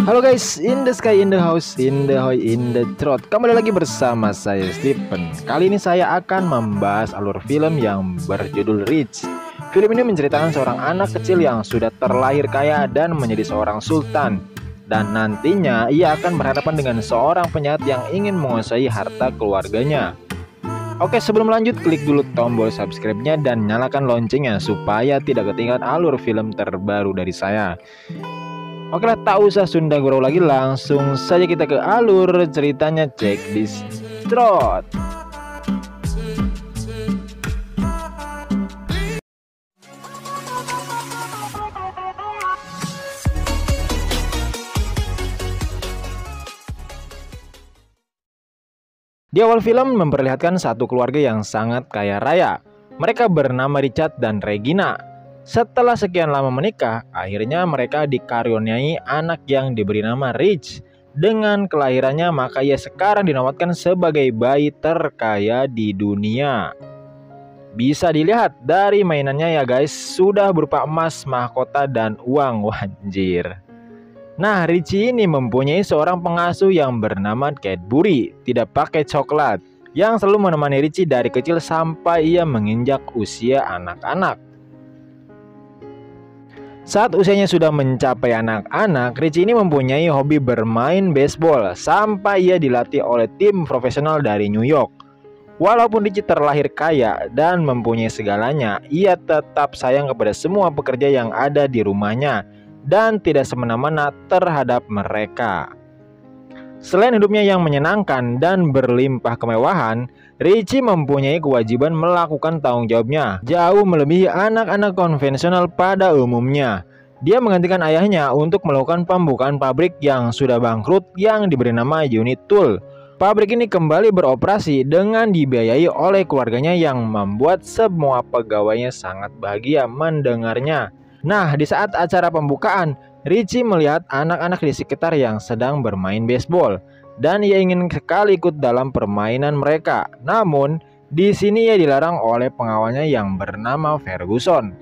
Halo guys, in the sky, in the house, in the hoy, in the throat. Kembali lagi bersama saya Stephen. Kali ini saya akan membahas alur film yang berjudul Rich. Film ini menceritakan seorang anak kecil yang sudah terlahir kaya dan menjadi seorang sultan. Dan nantinya ia akan berhadapan dengan seorang penjahat yang ingin menguasai harta keluarganya. Oke, sebelum lanjut klik dulu tombol subscribe-nya dan nyalakan loncengnya supaya tidak ketinggalan alur film terbaru dari saya. Oke lah, tak usah sunda gurau lagi, langsung saja kita ke alur ceritanya. Check this trot. Di awal film memperlihatkan satu keluarga yang sangat kaya raya. Mereka bernama Richard dan Regina. Setelah sekian lama menikah, akhirnya mereka dikaruniai anak yang diberi nama Rich. Dengan kelahirannya, maka ia sekarang dinobatkan sebagai bayi terkaya di dunia. Bisa dilihat dari mainannya ya guys, sudah berupa emas, mahkota, dan uang. Wanjir. Nah, Richie ini mempunyai seorang pengasuh yang bernama Cadbury, tidak pakai coklat, yang selalu menemani Richie dari kecil sampai ia menginjak usia anak-anak. Saat usianya sudah mencapai anak-anak, Richie ini mempunyai hobi bermain baseball sampai ia dilatih oleh tim profesional dari New York. Walaupun Richie terlahir kaya dan mempunyai segalanya, ia tetap sayang kepada semua pekerja yang ada di rumahnya dan tidak semena-mena terhadap mereka. Selain hidupnya yang menyenangkan dan berlimpah kemewahan, Richie mempunyai kewajiban melakukan tanggung jawabnya jauh melebihi anak-anak konvensional pada umumnya. Dia menggantikan ayahnya untuk melakukan pembukaan pabrik yang sudah bangkrut yang diberi nama Unit Tool. Pabrik ini kembali beroperasi dengan dibiayai oleh keluarganya yang membuat semua pegawainya sangat bahagia mendengarnya. Nah, di saat acara pembukaan, Richie melihat anak-anak di sekitar yang sedang bermain baseball dan ia ingin sekali ikut dalam permainan mereka. Namun, di sini ia dilarang oleh pengawalnya yang bernama Ferguson.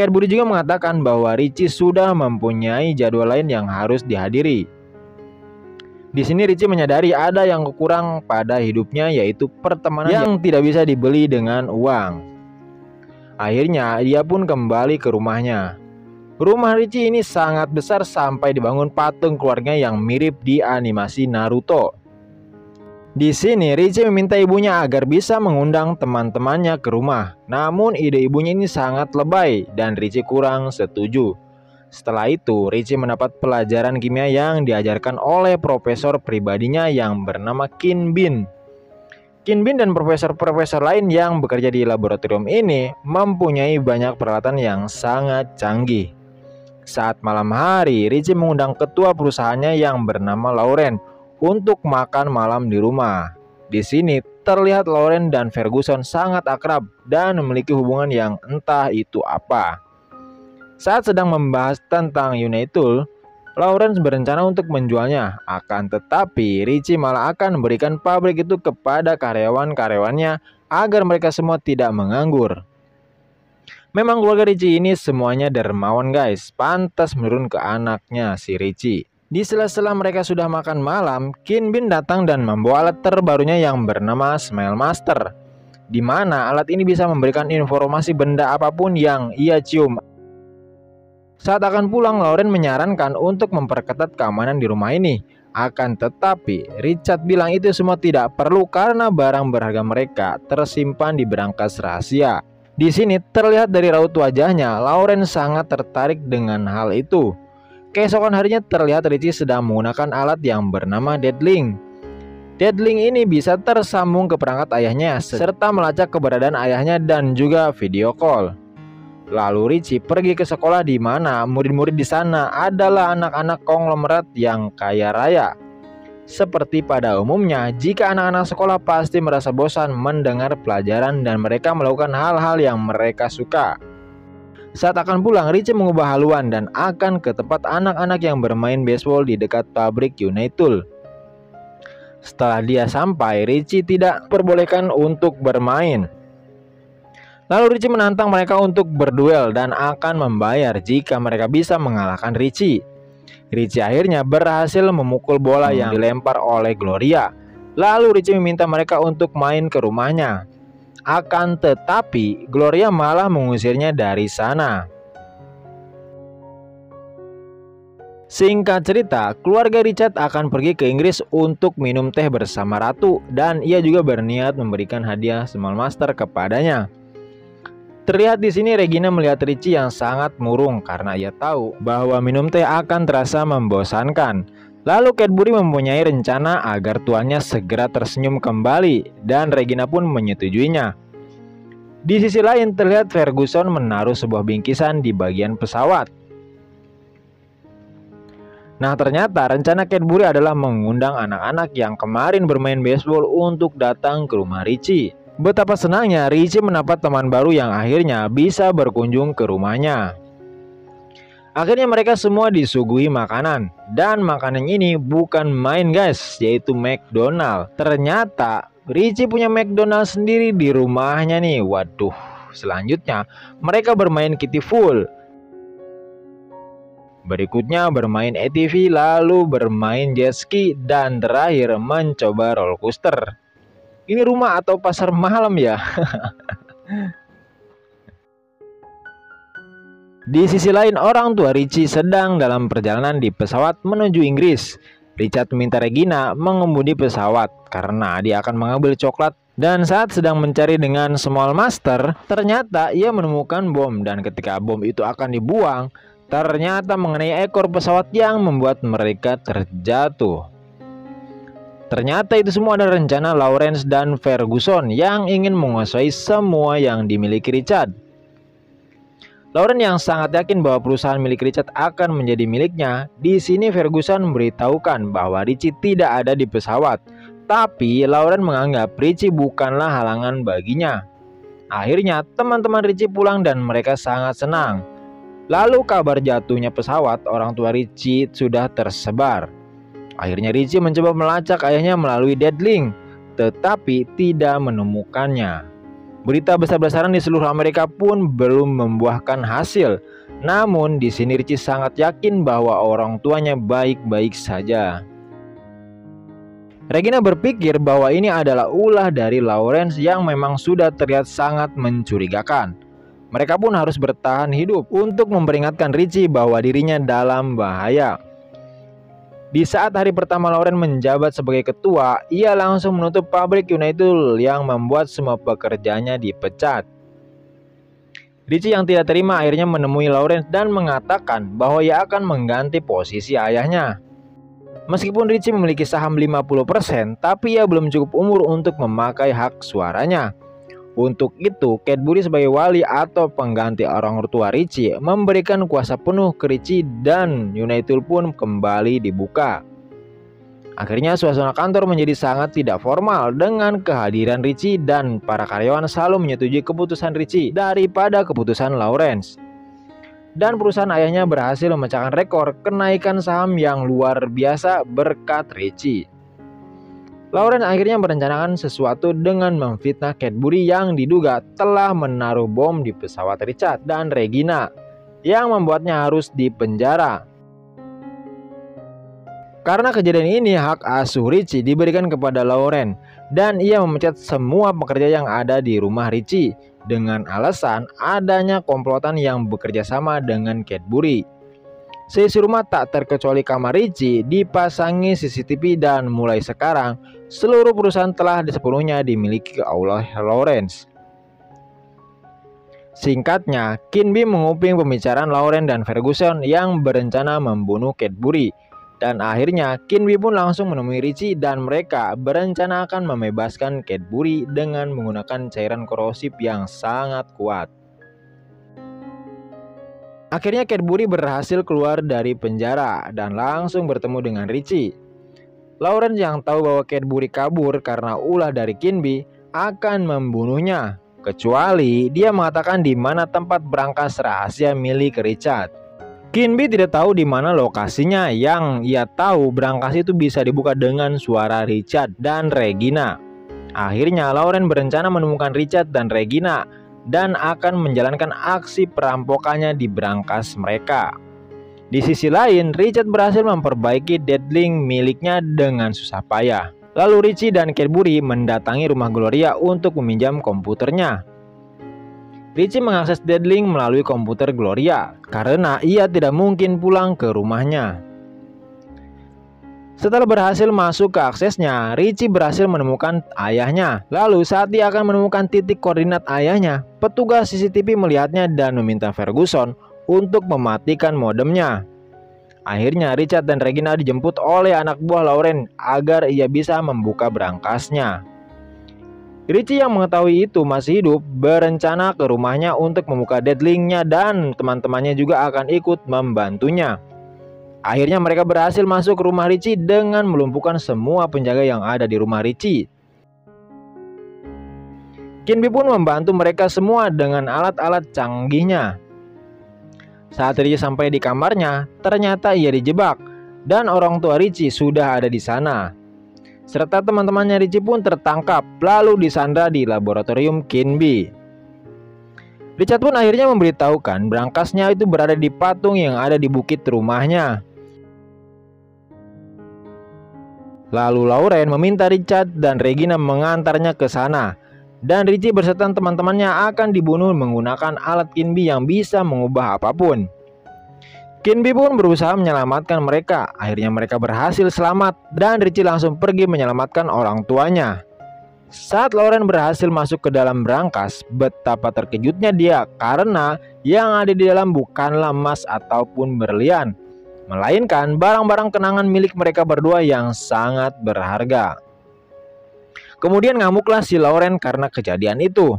Cadbury juga mengatakan bahwa Richie sudah mempunyai jadwal lain yang harus dihadiri. Di sini Richie menyadari ada yang kurang pada hidupnya, yaitu pertemanan yang tidak bisa dibeli dengan uang. Akhirnya dia pun kembali ke rumahnya. Rumah Richie ini sangat besar sampai dibangun patung keluarganya yang mirip di animasi Naruto. Di sini Richie meminta ibunya agar bisa mengundang teman-temannya ke rumah. Namun ide ibunya ini sangat lebay dan Richie kurang setuju. Setelah itu Richie mendapat pelajaran kimia yang diajarkan oleh profesor pribadinya yang bernama Kin Bin. Kin Bin dan profesor-profesor lain yang bekerja di laboratorium ini mempunyai banyak peralatan yang sangat canggih. Saat malam hari, Richie mengundang ketua perusahaannya yang bernama Lauren untuk makan malam di rumah. Di sini terlihat Lauren dan Ferguson sangat akrab dan memiliki hubungan yang entah itu apa. Saat sedang membahas tentang Unit Tool, Lawrence berencana untuk menjualnya, akan tetapi Richie malah akan memberikan pabrik itu kepada karyawan-karyawannya agar mereka semua tidak menganggur. Memang keluarga Richie ini semuanya dermawan guys, pantas menurun ke anaknya si Richie. Di sela-sela mereka sudah makan malam, Kin Bin datang dan membawa alat terbarunya yang bernama Smell Master, di mana alat ini bisa memberikan informasi benda apapun yang ia cium. Saat akan pulang, Lauren menyarankan untuk memperketat keamanan di rumah ini. Akan tetapi, Richard bilang itu semua tidak perlu karena barang berharga mereka tersimpan di berangkas rahasia. Di sini terlihat dari raut wajahnya, Lauren sangat tertarik dengan hal itu. Keesokan harinya terlihat Richie sedang menggunakan alat yang bernama Deadlink. Deadlink ini bisa tersambung ke perangkat ayahnya serta melacak keberadaan ayahnya dan juga video call. Lalu Richie pergi ke sekolah di mana murid-murid di sana adalah anak-anak konglomerat yang kaya raya. Seperti pada umumnya, jika anak-anak sekolah pasti merasa bosan mendengar pelajaran dan mereka melakukan hal-hal yang mereka suka. Saat akan pulang, Richie mengubah haluan dan akan ke tempat anak-anak yang bermain baseball di dekat pabrik Unit Tool. Setelah dia sampai, Richie tidak diperbolehkan untuk bermain. Lalu Richie menantang mereka untuk berduel dan akan membayar jika mereka bisa mengalahkan Richie. Richie akhirnya berhasil memukul bola yang dilempar oleh Gloria. Lalu Richie meminta mereka untuk main ke rumahnya. Akan tetapi Gloria malah mengusirnya dari sana. Singkat cerita, keluarga Richard akan pergi ke Inggris untuk minum teh bersama Ratu, dan ia juga berniat memberikan hadiah Small Master kepadanya. Terlihat di sini Regina melihat Richie yang sangat murung karena ia tahu bahwa minum teh akan terasa membosankan. Lalu Cadbury mempunyai rencana agar tuannya segera tersenyum kembali, dan Regina pun menyetujuinya. Di sisi lain terlihat Ferguson menaruh sebuah bingkisan di bagian pesawat. Nah, ternyata rencana Cadbury adalah mengundang anak-anak yang kemarin bermain baseball untuk datang ke rumah Richie. Betapa senangnya Richie mendapat teman baru yang akhirnya bisa berkunjung ke rumahnya. Akhirnya mereka semua disuguhi makanan, dan makanan ini bukan main guys, yaitu McDonald. Ternyata Richie punya McDonald sendiri di rumahnya nih. Waduh, selanjutnya mereka bermain kitty full. Berikutnya bermain ATV, lalu bermain jet ski, dan terakhir mencoba roller coaster. Ini rumah atau pasar malam ya? Di sisi lain, orang tua Richie sedang dalam perjalanan di pesawat menuju Inggris. Richard meminta Regina mengemudi pesawat karena dia akan mengambil coklat. Dan saat sedang mencari dengan Small Master, ternyata ia menemukan bom, dan ketika bom itu akan dibuang, ternyata mengenai ekor pesawat yang membuat mereka terjatuh. Ternyata itu semua adalah rencana Lawrence dan Ferguson yang ingin menguasai semua yang dimiliki Richard. Lawrence yang sangat yakin bahwa perusahaan milik Richard akan menjadi miliknya. Di sini Ferguson memberitahukan bahwa Richie tidak ada di pesawat, tapi Lawrence menganggap Richie bukanlah halangan baginya. Akhirnya teman-teman Richie pulang dan mereka sangat senang. Lalu kabar jatuhnya pesawat orang tua Richie sudah tersebar. Akhirnya Richie mencoba melacak ayahnya melalui deadlink, tetapi tidak menemukannya. Berita besar-besaran di seluruh Amerika pun belum membuahkan hasil. Namun di sini Richie sangat yakin bahwa orang tuanya baik-baik saja. Regina berpikir bahwa ini adalah ulah dari Lawrence yang memang sudah terlihat sangat mencurigakan. Mereka pun harus bertahan hidup untuk memperingatkan Richie bahwa dirinya dalam bahaya. Di saat hari pertama Lawrence menjabat sebagai ketua, ia langsung menutup pabrik United yang membuat semua pekerjanya dipecat. Richie yang tidak terima akhirnya menemui Lawrence dan mengatakan bahwa ia akan mengganti posisi ayahnya. Meskipun Richie memiliki saham 50%, tapi ia belum cukup umur untuk memakai hak suaranya. Untuk itu, Cadbury sebagai wali atau pengganti orang tua Richie memberikan kuasa penuh ke Richie dan United pun kembali dibuka. Akhirnya suasana kantor menjadi sangat tidak formal dengan kehadiran Richie dan para karyawan selalu menyetujui keputusan Richie daripada keputusan Lawrence. Dan perusahaan ayahnya berhasil memecahkan rekor kenaikan saham yang luar biasa berkat Richie. Lawrence akhirnya merencanakan sesuatu dengan memfitnah Cadbury yang diduga telah menaruh bom di pesawat Richard dan Regina, yang membuatnya harus dipenjara. Karena kejadian ini, hak asuh Richie diberikan kepada Lawrence dan ia memecat semua pekerja yang ada di rumah Richie dengan alasan adanya komplotan yang bekerja sama dengan Cadbury. Seisi rumah tak terkecuali kamar Richie dipasangi CCTV dan mulai sekarang seluruh perusahaan telah sepenuhnya dimiliki oleh Lawrence. Singkatnya, Kinby menguping pembicaraan Lawrence dan Ferguson yang berencana membunuh Cadbury. Dan akhirnya Kinby pun langsung menemui Richie dan mereka berencana akan membebaskan Cadbury dengan menggunakan cairan korosif yang sangat kuat. Akhirnya Cadbury berhasil keluar dari penjara dan langsung bertemu dengan Richie. Lawrence yang tahu bahwa Cadbury kabur karena ulah dari Kinby akan membunuhnya, kecuali dia mengatakan di mana tempat berangkas rahasia milik Richard. Kinby tidak tahu di mana lokasinya, yang ia tahu berangkas itu bisa dibuka dengan suara Richard dan Regina. Akhirnya Lawrence berencana menemukan Richard dan Regina dan akan menjalankan aksi perampokannya di berangkas mereka. Di sisi lain, Richard berhasil memperbaiki deadlink miliknya dengan susah payah. Lalu Richie dan Cadbury mendatangi rumah Gloria untuk meminjam komputernya. Richie mengakses deadlink melalui komputer Gloria karena ia tidak mungkin pulang ke rumahnya. Setelah berhasil masuk ke aksesnya, Richie berhasil menemukan ayahnya. Lalu saat dia akan menemukan titik koordinat ayahnya, petugas CCTV melihatnya dan meminta Ferguson untuk mematikan modemnya. Akhirnya Richard dan Regina dijemput oleh anak buah Lauren agar ia bisa membuka brankasnya. Richie yang mengetahui itu masih hidup berencana ke rumahnya untuk membuka deadlinknya dan teman-temannya juga akan ikut membantunya. Akhirnya mereka berhasil masuk ke rumah Richie dengan melumpuhkan semua penjaga yang ada di rumah Richie. Kinby pun membantu mereka semua dengan alat-alat canggihnya. Saat Richie sampai di kamarnya, ternyata ia dijebak dan orang tua Richie sudah ada di sana. Serta teman-temannya Richie pun tertangkap lalu disandra di laboratorium Kinby. Richard pun akhirnya memberitahukan brankasnya itu berada di patung yang ada di bukit rumahnya. Lalu Lauren meminta Richard dan Regina mengantarnya ke sana. Dan Richie beserta teman-temannya akan dibunuh menggunakan alat Kinby yang bisa mengubah apapun. Kinby pun berusaha menyelamatkan mereka. Akhirnya mereka berhasil selamat dan Richie langsung pergi menyelamatkan orang tuanya. Saat Lauren berhasil masuk ke dalam brankas, betapa terkejutnya dia karena yang ada di dalam bukanlah emas ataupun berlian, melainkan barang-barang kenangan milik mereka berdua yang sangat berharga. Kemudian ngamuklah si Lauren karena kejadian itu.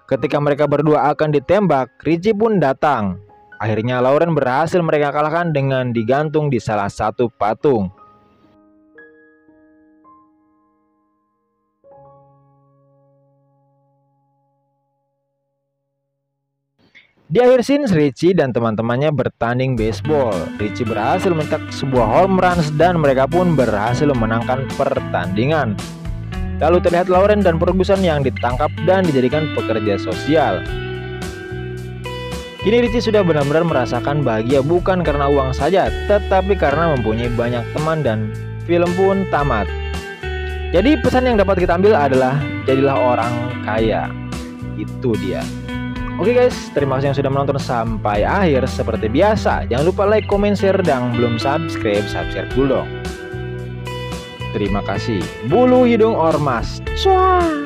Ketika mereka berdua akan ditembak, Richie pun datang. Akhirnya Lauren berhasil mereka kalahkan dengan digantung di salah satu patung. Di akhir scene, Richie dan teman-temannya bertanding baseball. Richie berhasil mencetak sebuah home runs dan mereka pun berhasil memenangkan pertandingan. Lalu terlihat Lauren dan Ferguson yang ditangkap dan dijadikan pekerja sosial. Kini Richie sudah benar-benar merasakan bahagia bukan karena uang saja, tetapi karena mempunyai banyak teman dan film pun tamat. Jadi pesan yang dapat kita ambil adalah jadilah orang kaya. Itu dia. Oke guys, terima kasih yang sudah menonton sampai akhir. Seperti biasa, jangan lupa like, comment, share, dan belum subscribe dulu dong. Terima kasih. Bulu hidung ormas. Cuaa.